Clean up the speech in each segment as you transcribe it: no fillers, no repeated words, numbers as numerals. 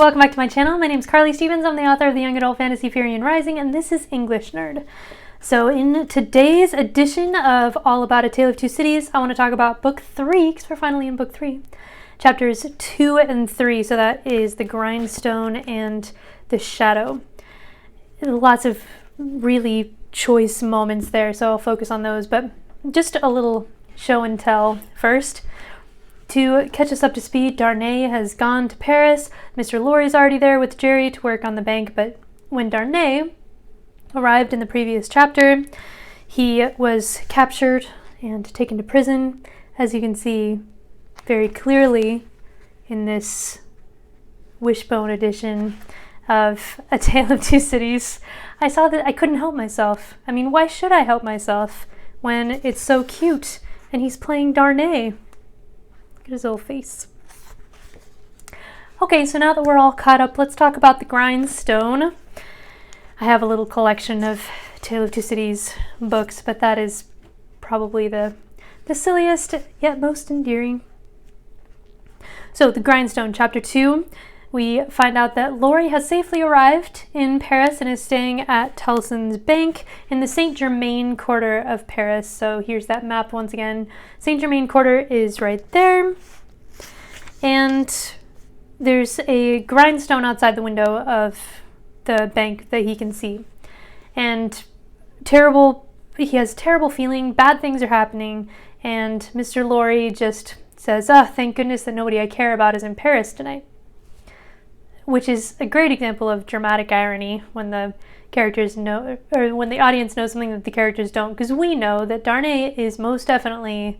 welcome back to my channel. My name is Carly Stevens. I'm the author of the young adult fantasy Firian Rising, and this is English Nerd. So in today's edition of All About a Tale of Two Cities, I want to talk about book 3, because we're finally in book 3. Chapters 2 and 3, so that is the Grindstone and the Shadow. Lots of really choice moments there, so I'll focus on those, but just a little show and tell first. To catch us up to speed, Darnay has gone to Paris. Mr. Lorry's already there with Jerry to work on the bank, but when Darnay arrived in the previous chapter, he was captured and taken to prison, as you can see very clearly in this Wishbone edition of A Tale of Two Cities. I saw that I couldn't help myself. I mean, why should I help myself when it's so cute and he's playing Darnay? His little face. Okay, so now that we're all caught up, let's talk about the Grindstone. I have a little collection of Tale of Two Cities books, but that is probably the silliest yet most endearing. So the Grindstone, chapter 2, we find out that Lorry has safely arrived in Paris and is staying at Tellson's Bank in the Saint Germain quarter of Paris. So here's that map once again. Saint Germain quarter is right there. And there's a grindstone outside the window of the bank that he can see. And he has terrible feeling, bad things are happening, and Mr. Lorry just says, thank goodness that nobody I care about is in Paris tonight. Which is a great example of dramatic irony when the characters know, or when the audience knows something that the characters don't, because we know that Darnay is most definitely,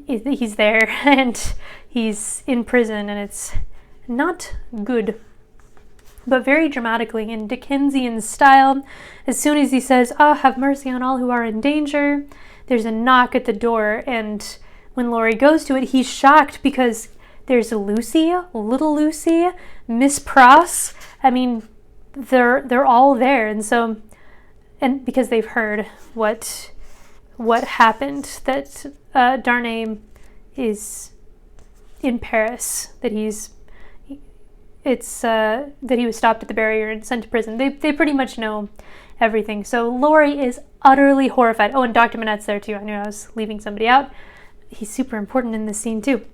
he's there and he's in prison, and it's not good. But very dramatically in Dickensian style, as soon as he says, have mercy on all who are in danger, there's a knock at the door, and when Lorry goes to it, he's shocked because there's Lucy, little Lucy, Miss Pross. I mean, they're all there, and because they've heard what happened, that Darnay is in Paris, that he was stopped at the barrier and sent to prison. They pretty much know everything. So Lorry is utterly horrified. Oh, and Dr. Manette's there too. I knew I was leaving somebody out. He's super important in this scene too.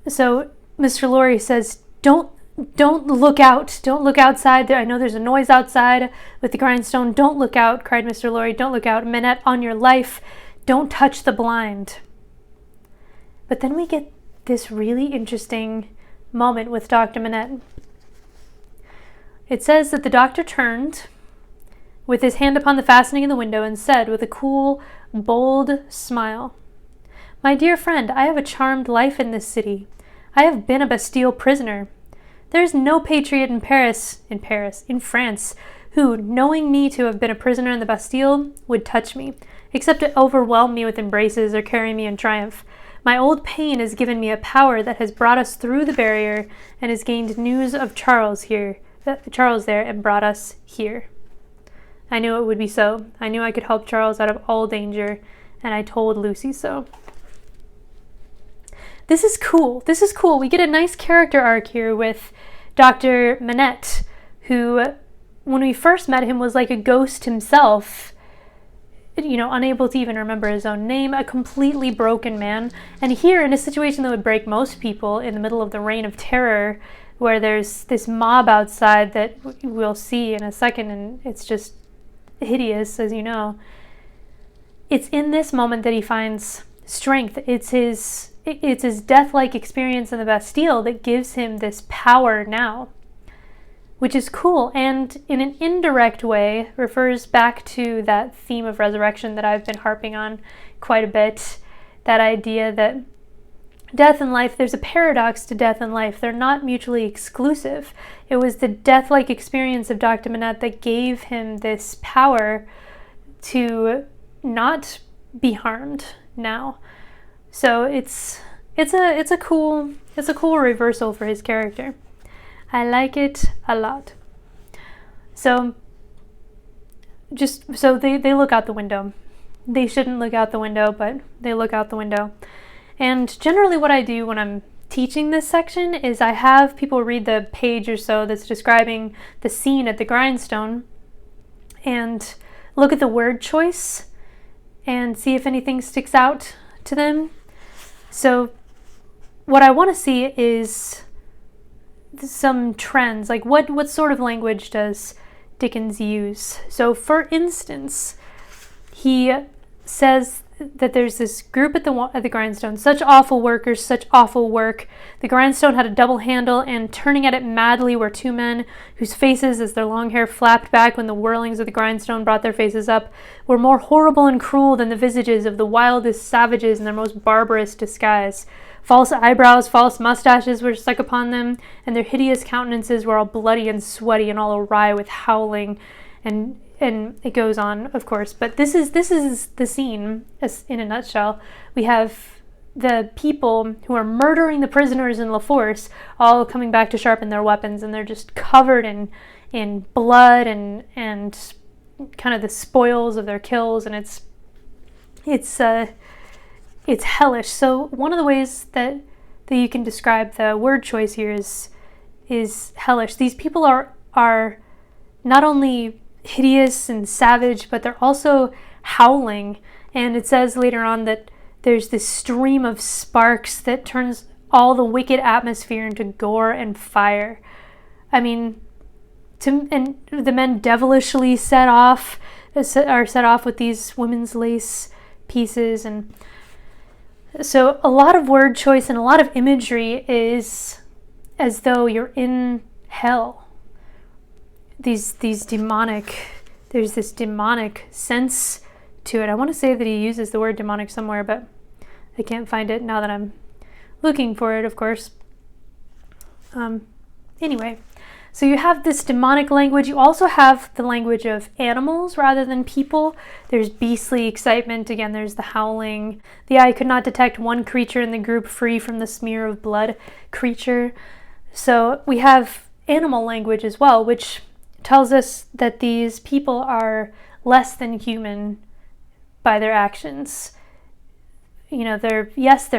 So Mr. Lorry says, don't look out. Don't look outside. I know there's a noise outside with the grindstone. Don't look out, cried Mr. Lorry. Don't look out. Manette, on your life, don't touch the blind. But then we get this really interesting moment with Dr. Manette. It says that the doctor turned with his hand upon the fastening of the window and said with a cool, bold smile, "My dear friend, I have a charmed life in this city. I have been a Bastille prisoner. There is no patriot in France, who, knowing me to have been a prisoner in the Bastille, would touch me, except to overwhelm me with embraces or carry me in triumph. My old pain has given me a power that has brought us through the barrier and has gained news of Charles there and brought us here. I knew it would be so. I knew I could help Charles out of all danger, and I told Lucy so." This is cool. This is cool. We get a nice character arc here with Dr. Manette, who, when we first met him, was like a ghost himself, unable to even remember his own name, a completely broken man. And here, in a situation that would break most people, in the middle of the reign of terror, where there's this mob outside that we'll see in a second, and it's just hideous, as you know. It's in this moment that he finds strength. It's his death-like experience in the Bastille that gives him this power now, which is cool, and in an indirect way refers back to that theme of resurrection that I've been harping on quite a bit. That idea that death and life, there's a paradox to death and life. They're not mutually exclusive. It was the death-like experience of Dr. Manette that gave him this power to not be harmed now. So it's a cool reversal for his character. I like it a lot. So they look out the window. They shouldn't look out the window, but they look out the window. And generally what I do when I'm teaching this section is I have people read the page or so that's describing the scene at the Grindstone and look at the word choice and see if anything sticks out to them. So what I want to see is some trends, like what sort of language does Dickens use? So for instance, he says that there's this group at the Grindstone, such awful workers, such awful work. The Grindstone had a double handle, and turning at it madly were two men whose faces, as their long hair flapped back when the whirlings of the Grindstone brought their faces up, were more horrible and cruel than the visages of the wildest savages in their most barbarous disguise. False eyebrows, false mustaches were stuck upon them, and their hideous countenances were all bloody and sweaty and all awry with howling. And it goes on, of course, but this is the scene in a nutshell. We have the people who are murdering the prisoners in La Force all coming back to sharpen their weapons, and they're just covered in blood and kind of the spoils of their kills, and it's hellish. So one of the ways that you can describe the word choice here is hellish. These people are not only hideous and savage, but they're also howling. And it says later on that there's this stream of sparks that turns all the wicked atmosphere into gore and fire. I mean, and the men devilishly are set off with these women's lace pieces, and so a lot of word choice and a lot of imagery is as though you're in hell. There's this demonic sense to it. I want to say that he uses the word demonic somewhere, but I can't find it now that I'm looking for it, of course. Anyway, so you have this demonic language. You also have the language of animals rather than people. There's beastly excitement. Again, there's the howling. The eye could not detect one creature in the group free from the smear of blood creature. So we have animal language as well, which tells us that these people are less than human by their actions. You know, they're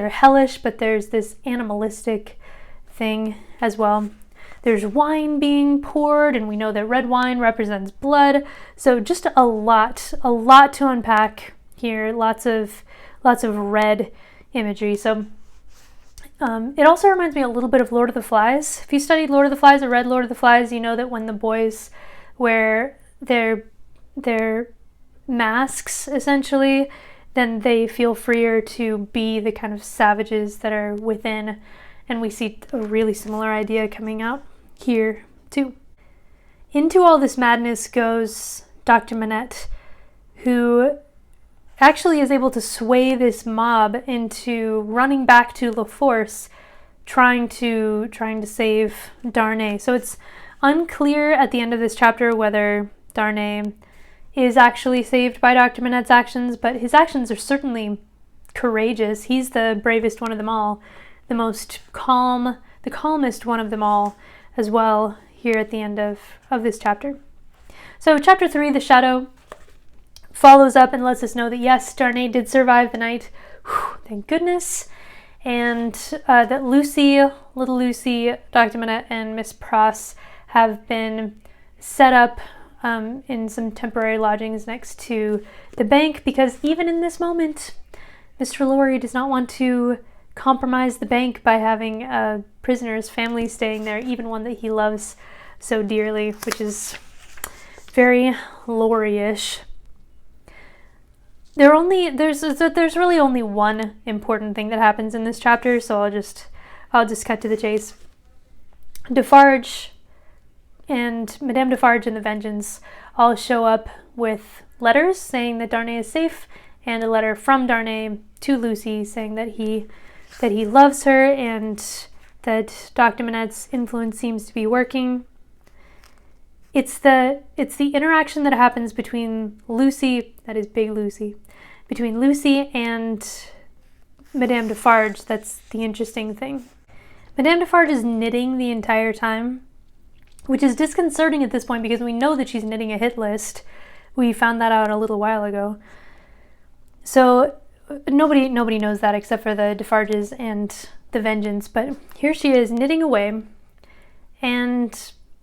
hellish, but there's this animalistic thing as well. There's wine being poured, and we know that red wine represents blood. So just a lot to unpack here. Lots of red imagery. So it also reminds me a little bit of Lord of the Flies. If you studied Lord of the Flies or read Lord of the Flies, you know that when the boys wear their masks, essentially, then they feel freer to be the kind of savages that are within. And we see a really similar idea coming out here, too. Into all this madness goes Dr. Manette, who actually is able to sway this mob into running back to La Force, trying to save Darnay. So it's unclear at the end of this chapter whether Darnay is actually saved by Dr. Manette's actions, but his actions are certainly courageous. He's the bravest one of them all, the calmest one of them all as well here at the end of this chapter. So chapter 3, The Shadow, follows up and lets us know that yes, Darnay did survive the night. Whew, thank goodness. And that little Lucy, Dr. Manette, and Miss Pross have been set up in some temporary lodgings next to the bank, because even in this moment, Mr. Lorry does not want to compromise the bank by having a prisoner's family staying there, even one that he loves so dearly, which is very Lorry-ish. There's really only one important thing that happens in this chapter, so I'll just cut to the chase. Defarge and Madame Defarge and the Vengeance all show up with letters saying that Darnay is safe, and a letter from Darnay to Lucy saying that he loves her and that Dr. Manette's influence seems to be working. It's the interaction that happens between Lucy, that is Big Lucy, between Lucy and Madame Defarge that's the interesting thing. Madame Defarge is knitting the entire time, which is disconcerting at this point because we know that she's knitting a hit list. We found that out a little while ago. So nobody knows that except for the Defarges and the vengeance. But here she is knitting away, and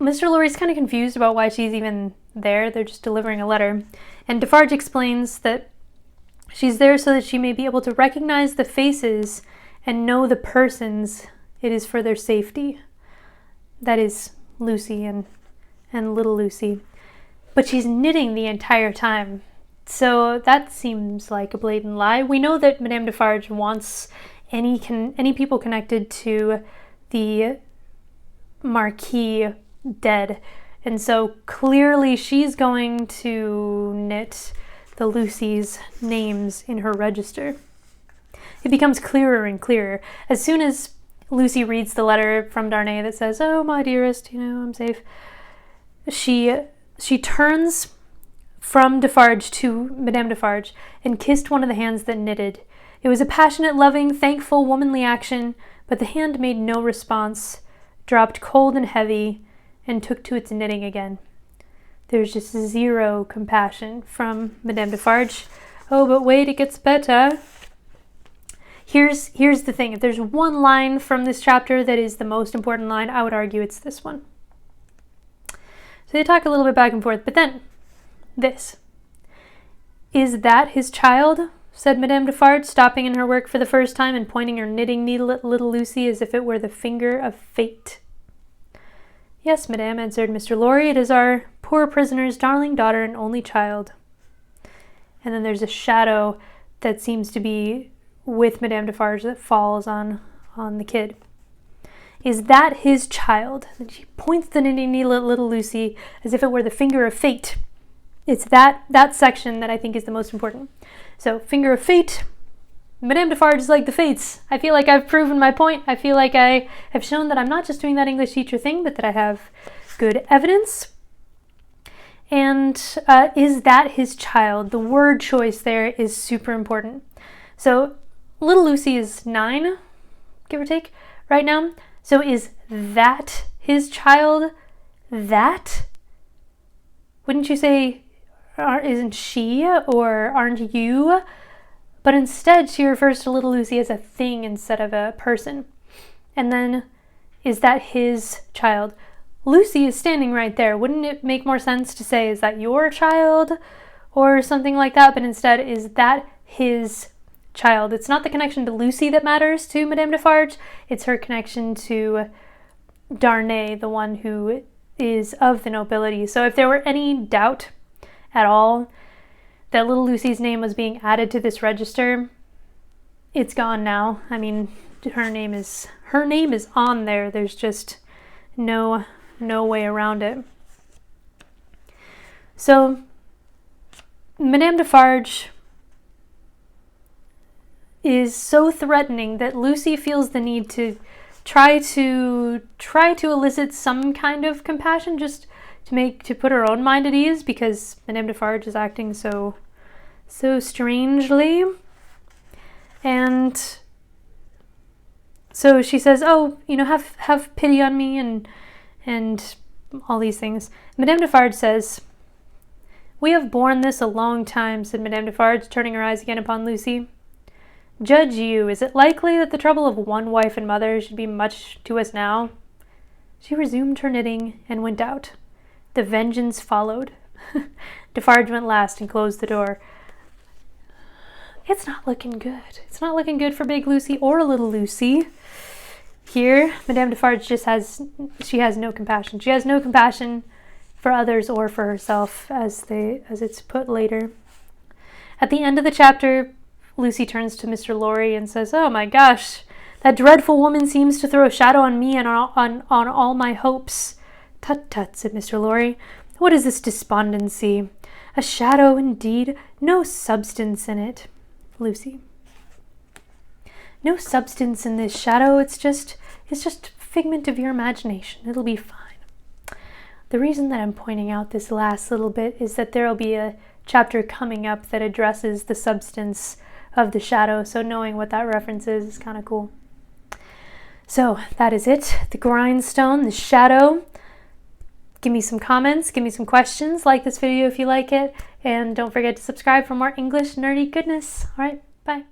Mr. Lorry's kind of confused about why she's even there. They're just delivering a letter. And Defarge explains that she's there so that she may be able to recognize the faces and know the persons. It is for their safety. That is Lucy and little Lucy. But she's knitting the entire time. So that seems like a blatant lie. We know that Madame Defarge wants any people connected to the Marquis dead. And so clearly she's going to knit the Lucy's names in her register. It becomes clearer and clearer. As soon as Lucy reads the letter from Darnay that says, "Oh, my dearest, I'm safe," she turns from Defarge to Madame Defarge and kissed one of the hands that knitted. It was a passionate, loving, thankful, womanly action, but the hand made no response, dropped cold and heavy, and took to its knitting again. There's just zero compassion from Madame Defarge. Oh, but wait, it gets better. Here's the thing. If there's one line from this chapter that is the most important line, I would argue it's this one. So they talk a little bit back and forth, but then this. "Is that his child?" said Madame Defarge, stopping in her work for the first time and pointing her knitting needle at little Lucy as if it were the finger of fate. "Yes, madame," answered Mr. Lorry. "It is our poor prisoner's darling daughter and only child." And then there's a shadow that seems to be with Madame Defarge that falls on the kid. "Is that his child?" And she points the knitting needle at little Lucy as if it were the finger of fate. It's that section that I think is the most important. So, finger of fate. Madame Defarge is like the fates. I feel like I've proven my point. I feel like I have shown that I'm not just doing that English teacher thing, but that I have good evidence. And is that his child? The word choice there is super important. So, little Lucy is 9, give or take, right now. So is that his child? That? Wouldn't you say, isn't she, or aren't you? But instead she refers to little Lucy as a thing instead of a person. And then, is that his child? Lucy is standing right there. Wouldn't it make more sense to say, is that your child? Or something like that, but instead, is that his child? It's not the connection to Lucy that matters to Madame Defarge, it's her connection to Darnay, the one who is of the nobility. So if there were any doubt at all that little Lucy's name was being added to this register, it's gone now. I mean, her name is on there. There's just no way around it. So Madame Defarge is so threatening that Lucy feels the need to try to elicit some kind of compassion, just to put her own mind at ease, because Madame Defarge is acting so strangely. And so she says, "Oh, have pity on me," and all these things. Madame Defarge says, "We have borne this a long time," said Madame Defarge, turning her eyes again upon Lucy. "Judge you, is it likely that the trouble of one wife and mother should be much to us now?" She resumed her knitting and went out. The vengeance followed. Defarge went last and closed the door. It's not looking good. It's not looking good for big Lucy or little Lucy. Here, Madame Defarge she has no compassion. She has no compassion for others or for herself, as it's put later. At the end of the chapter, Lucy turns to Mr. Lorry and says, "Oh my gosh, that dreadful woman seems to throw a shadow on me and on all my hopes." "Tut, tut," said Mr. Lorry. "What is this despondency? A shadow indeed, no substance in it." Lucy. "No substance in this shadow. It's just figment of your imagination. It'll be fine." The reason that I'm pointing out this last little bit is that there'll be a chapter coming up that addresses the substance of the shadow, so knowing what that reference is kind of cool. So that is it. The grindstone, the shadow. Give me some comments, give me some questions, like this video if you like it, and don't forget to subscribe for more English nerdy goodness. All right, bye.